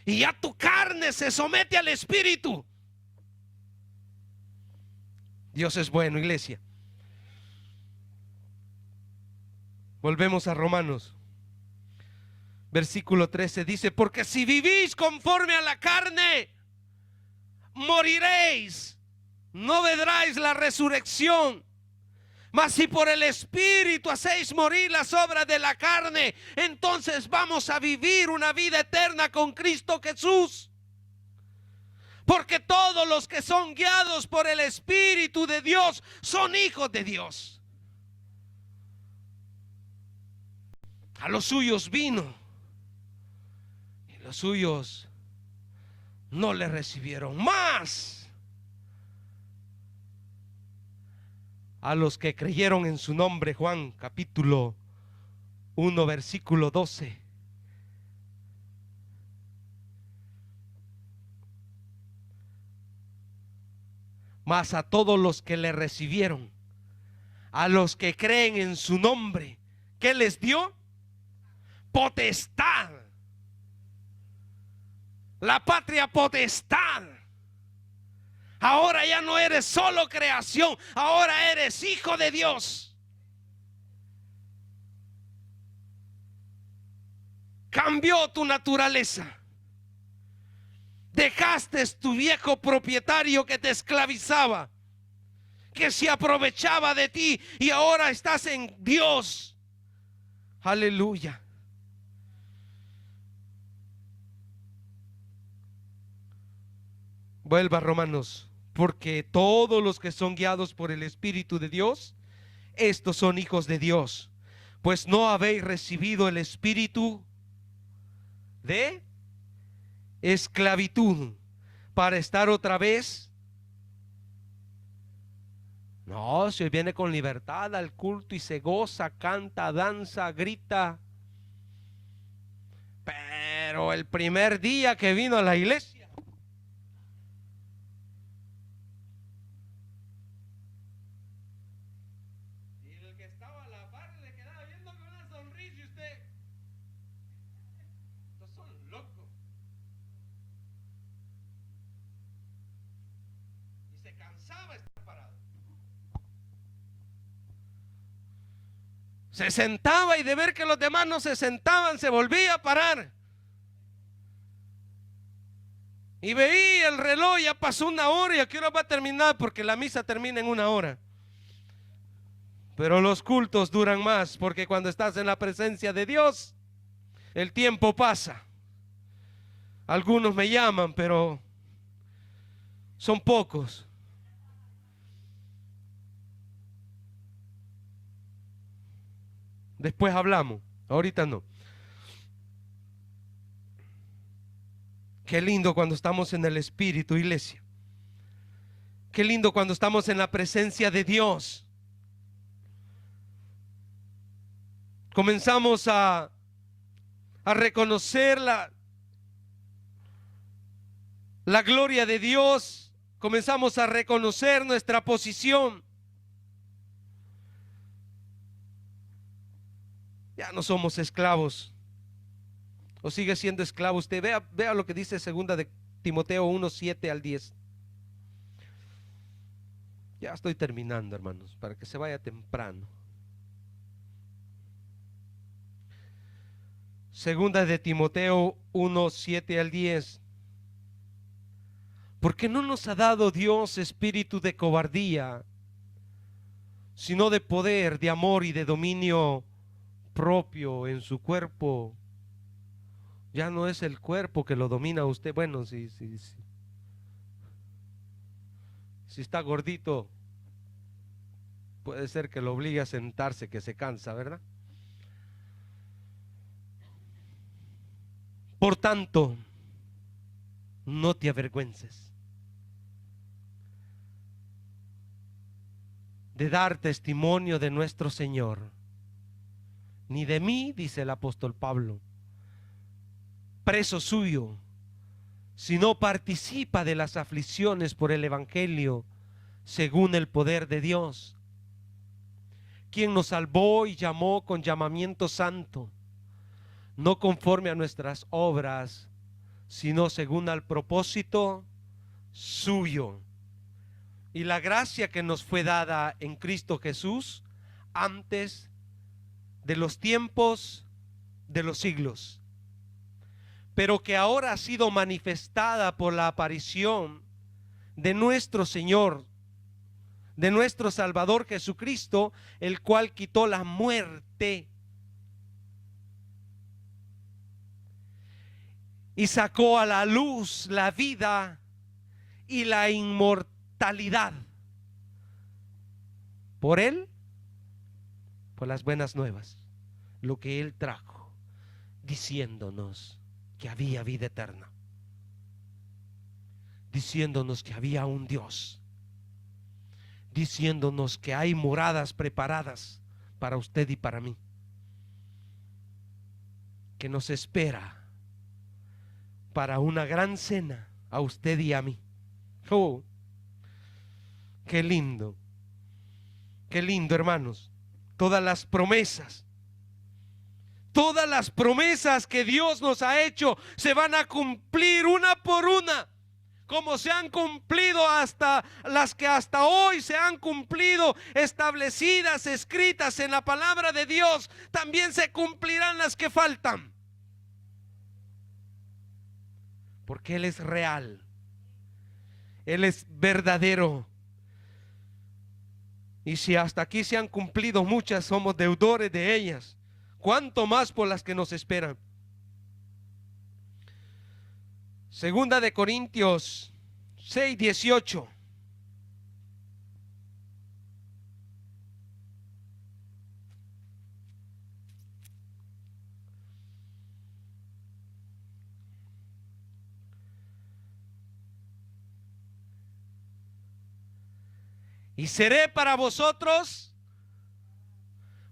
Y ya tu carne se somete al Espíritu. Dios es bueno, iglesia. Volvemos a Romanos. Versículo 13 dice: porque si vivís conforme a la carne, moriréis, no veréis la resurrección. Mas si por el Espíritu hacéis morir las obras de la carne, entonces vamos a vivir una vida eterna con Cristo Jesús. Porque todos los que son guiados por el Espíritu de Dios son hijos de Dios. A los suyos vino, y los suyos no le recibieron. Más a los que creyeron en su nombre. Juan capítulo 1 versículo 12. Mas a todos los que le recibieron, a los que creen en su nombre, ¿qué les dio? Potestad. La patria potestad. Ahora ya no eres solo creación, ahora eres hijo de Dios. Cambió tu naturaleza. Dejaste tu viejo propietario que te esclavizaba, que se aprovechaba de ti, y ahora estás en Dios. Aleluya. Vuelva a Romanos. Porque todos los que son guiados por el Espíritu de Dios, estos son hijos de Dios. Pues no habéis recibido el espíritu de esclavitud para estar otra vez. No, se viene con libertad al culto y se goza, canta, danza, grita. Pero el primer día que vino a la iglesia, se sentaba, y de ver que los demás no se sentaban, se volvía a parar. Y veía el reloj, ya pasó una hora, y a qué hora va a terminar, porque la misa termina en una hora. Pero los cultos duran más, porque cuando estás en la presencia de Dios, el tiempo pasa. Algunos me llaman, pero son pocos. Después hablamos, ahorita no. Qué lindo cuando estamos en el Espíritu, iglesia. Qué lindo cuando estamos en la presencia de Dios. Comenzamos a reconocer la gloria de Dios. Comenzamos a reconocer nuestra posición. Ya no somos esclavos. ¿O sigue siendo esclavo usted? Vea lo que dice segunda de Timoteo 1, 7 al 10. Ya estoy terminando, hermanos, para que se vaya temprano. Segunda de Timoteo 1, 7 al 10. Porque no nos ha dado Dios espíritu de cobardía, sino de poder, de amor y de dominio propio en su cuerpo. Ya no es el cuerpo que lo domina a usted. Bueno, si está gordito, puede ser que lo obligue a sentarse, que se cansa, ¿verdad? Por tanto, no te avergüences de dar testimonio de nuestro Señor, ni de mí, dice el apóstol Pablo, preso suyo, sino participa de las aflicciones por el evangelio, según el poder de Dios, quien nos salvó y llamó con llamamiento santo, no conforme a nuestras obras, sino según al propósito suyo, y la gracia que nos fue dada en Cristo Jesús antes de los tiempos de los siglos, pero que ahora ha sido manifestada por la aparición de nuestro Señor, de nuestro Salvador Jesucristo, el cual quitó la muerte y sacó a la luz la vida y la inmortalidad. Por Él, por las buenas nuevas, lo que Él trajo, diciéndonos que había vida eterna, diciéndonos que había un Dios, diciéndonos que hay moradas preparadas para usted y para mí, que nos espera para una gran cena a usted y a mí. Oh, qué lindo, hermanos. Todas las promesas que Dios nos ha hecho se van a cumplir una por una, como se han cumplido hasta las que hasta hoy se han cumplido, establecidas, escritas en la palabra de Dios. También se cumplirán las que faltan, porque Él es real, Él es verdadero. Y si hasta aquí se han cumplido muchas, somos deudores de ellas, cuánto más por las que nos esperan. Segunda de Corintios 6:18. Y seré para vosotros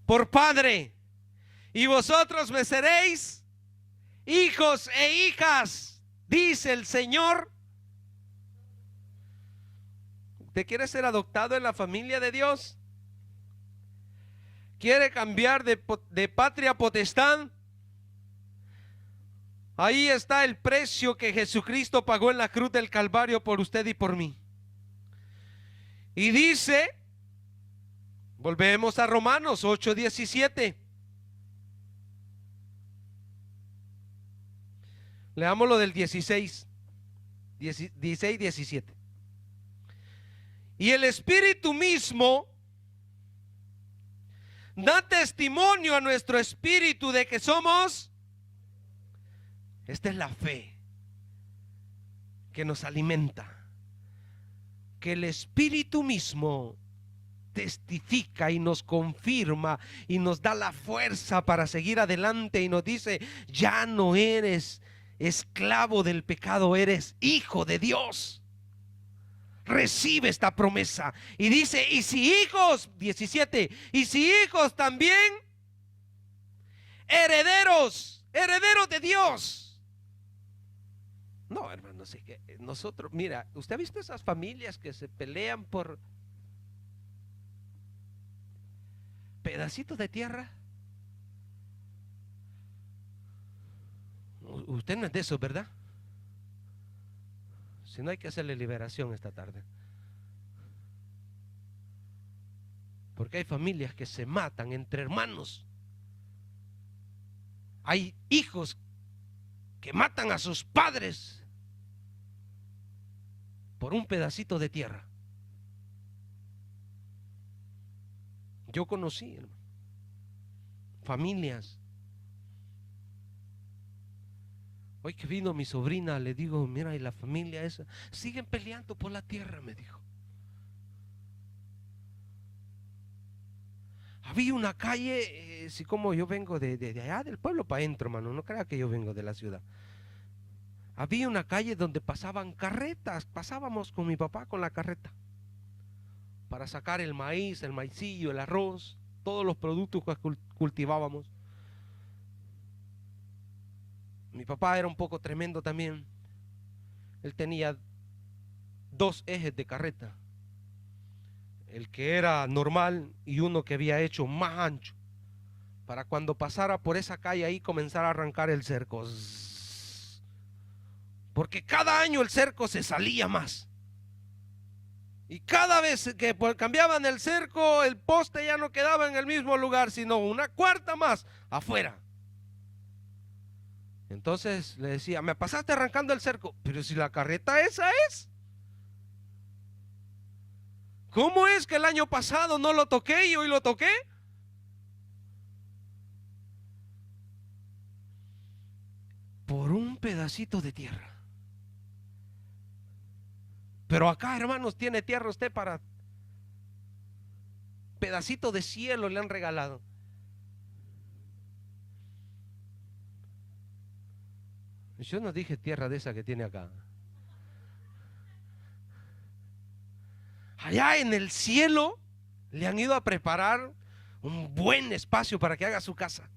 por padre, y vosotros me seréis hijos e hijas, dice el Señor. ¿Usted quiere ser adoptado en la familia de Dios? ¿Quiere cambiar de patria potestad? Ahí está el precio que Jesucristo pagó en la cruz del Calvario por usted y por mí. Y dice, volvemos a Romanos 8:17. Leamos lo del 16, 17. Y el Espíritu mismo da testimonio a nuestro espíritu de que somos. Esta es la fe que nos alimenta, que el Espíritu mismo testifica y nos confirma y nos da la fuerza para seguir adelante y nos dice: ya no eres esclavo del pecado, eres hijo de Dios. Recibe esta promesa. Y dice: y si hijos, 17, y si hijos también, herederos de Dios. No, hermanos, es que nosotros, mira, ¿usted ha visto esas familias que se pelean por pedacitos de tierra? Usted no es de eso, ¿verdad? Si no, hay que hacerle liberación esta tarde, porque hay familias que se matan entre hermanos. Hay hijos que matan a sus padres por un pedacito de tierra. Yo conocí, hermano, familias. Hoy que vino mi sobrina, le digo: mira, y la familia esa siguen peleando por la tierra, me dijo. Había una calle, si como yo vengo de allá del pueblo para adentro, hermano, no crea que yo vengo de la ciudad. Había una calle donde pasaban carretas, pasábamos con mi papá con la carreta para sacar el maíz, el maicillo, el arroz, todos los productos que cultivábamos. Mi papá era un poco tremendo también. Él tenía 2 ejes de carreta, el que era normal y uno que había hecho más ancho, para cuando pasara por esa calle ahí comenzar a arrancar el cerco, porque cada año el cerco se salía más. Y cada vez que cambiaban el cerco, el poste ya no quedaba en el mismo lugar, sino una cuarta más afuera. Entonces le decía, me pasaste arrancando el cerco, pero si la carreta esa es. ¿Cómo es que el año pasado no lo toqué y hoy lo toqué? Por un pedacito de tierra. Pero acá, hermanos, tiene tierra usted para pedacito de cielo le han regalado. Yo no dije tierra de esa que tiene acá. Allá en el cielo le han ido a preparar un buen espacio para que haga su casa.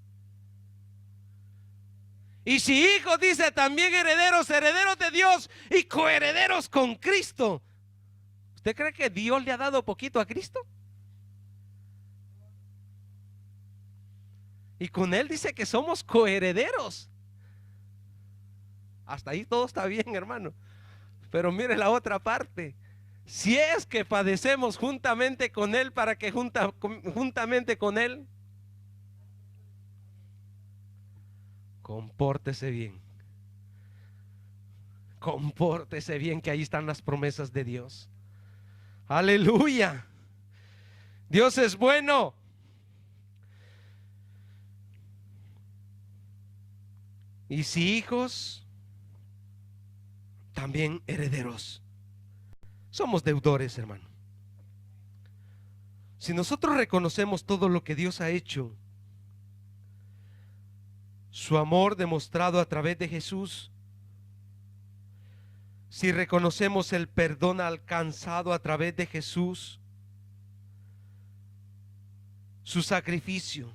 Y si hijos, dice, también herederos, herederos de Dios y coherederos con Cristo. ¿Usted cree que Dios le ha dado poquito a Cristo? Y con Él dice que somos coherederos. Hasta ahí todo está bien, hermano. Pero mire la otra parte. Si es que padecemos juntamente con Él, para que juntamente con Él, compórtese bien. Compórtese bien, que ahí están las promesas de Dios. Aleluya. Dios es bueno. Y si hijos, también herederos. Somos deudores, hermano. Si nosotros reconocemos todo lo que Dios ha hecho, su amor demostrado a través de Jesús, si reconocemos el perdón alcanzado a través de Jesús, su sacrificio,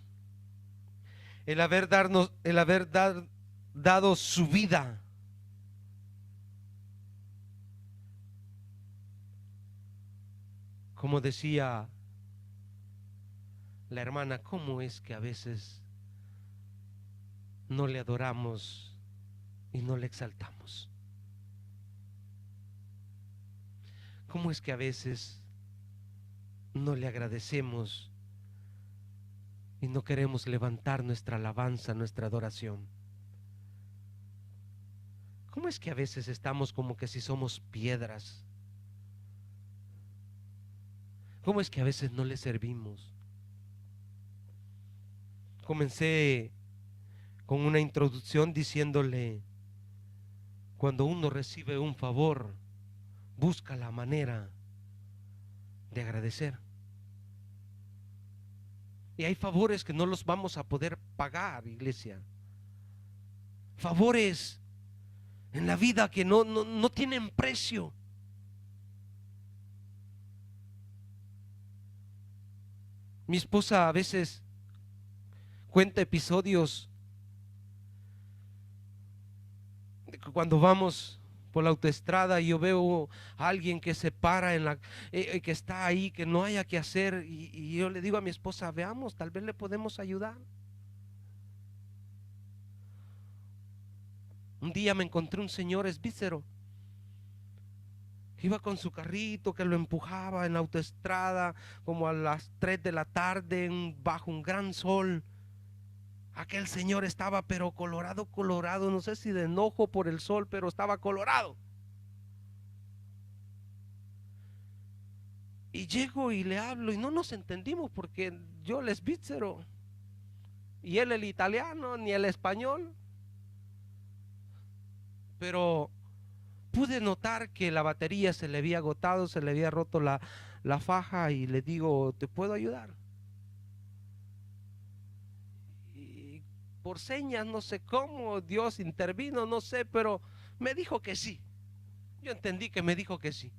el haber dado su vida, como decía la hermana, ¿cómo es que a veces no le adoramos y no le exaltamos? ¿Cómo es que a veces no le agradecemos y no queremos levantar nuestra alabanza, nuestra adoración? ¿Cómo es que a veces estamos como que si somos piedras? ¿Cómo es que a veces no le servimos? Comencé con una introducción diciéndole, cuando uno recibe un favor, busca la manera de agradecer. Y hay favores que no los vamos a poder pagar, iglesia. Favores en la vida que no tienen precio. Mi esposa a veces cuenta episodios de que cuando vamos por la autoestrada y yo veo a alguien que se para que está ahí, que no haya que hacer, y yo le digo a mi esposa, veamos, tal vez le podemos ayudar. Un día me encontré un señor esbícero que iba con su carrito, que lo empujaba en la autoestrada como a las 3 de la tarde bajo un gran sol. Aquel señor estaba pero colorado, no sé si de enojo por el sol, pero estaba colorado. Y llego y le hablo y no nos entendimos, porque yo el esbícero y él el italiano, ni el español. Pero pude notar que la batería se le había agotado, se le había roto la faja, y le digo, ¿te puedo ayudar? Y por señas, no sé cómo Dios intervino, no sé, pero me dijo que sí. Yo entendí que me dijo que sí.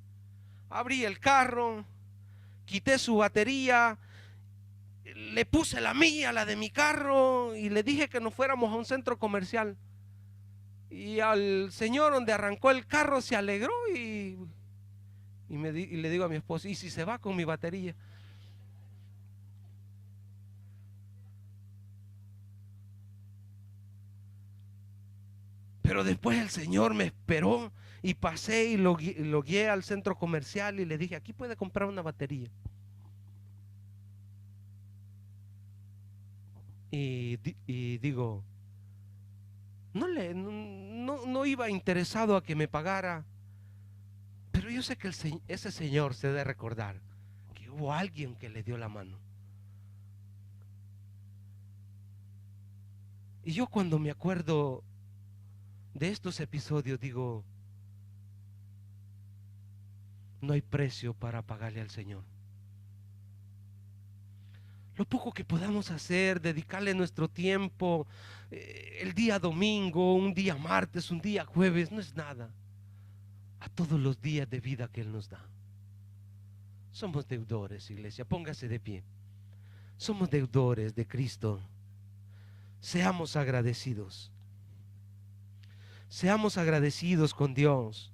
Abrí el carro, quité su batería, le puse la mía, la de mi carro, y le dije que nos fuéramos a un centro comercial. Y al señor donde arrancó el carro se alegró, y le digo a mi esposa, ¿y si se va con mi batería? Pero después el Señor me esperó y pasé y lo guié al centro comercial y le dije, aquí puede comprar una batería. Y digo, no iba interesado a que me pagara, pero yo sé que ese señor se debe recordar que hubo alguien que le dio la mano. Y yo cuando me acuerdo de estos episodios digo, no hay precio para pagarle al Señor. Lo poco que podamos hacer, dedicarle nuestro tiempo, el día domingo, un día martes, un día jueves, no es nada a todos los días de vida que Él nos da. Somos deudores, iglesia, póngase de pie. Somos deudores de Cristo. Seamos agradecidos. Seamos agradecidos con Dios.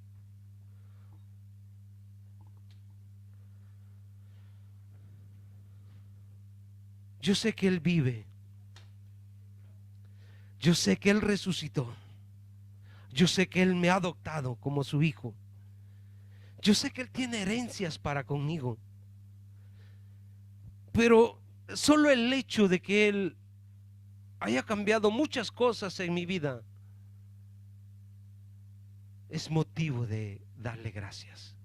Yo sé que Él vive. Yo sé que Él resucitó. Yo sé que Él me ha adoptado como su hijo. Yo sé que Él tiene herencias para conmigo. Pero solo el hecho de que Él haya cambiado muchas cosas en mi vida es motivo de darle gracias.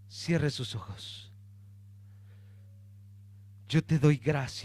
Cierre sus ojos. Yo te doy gracias.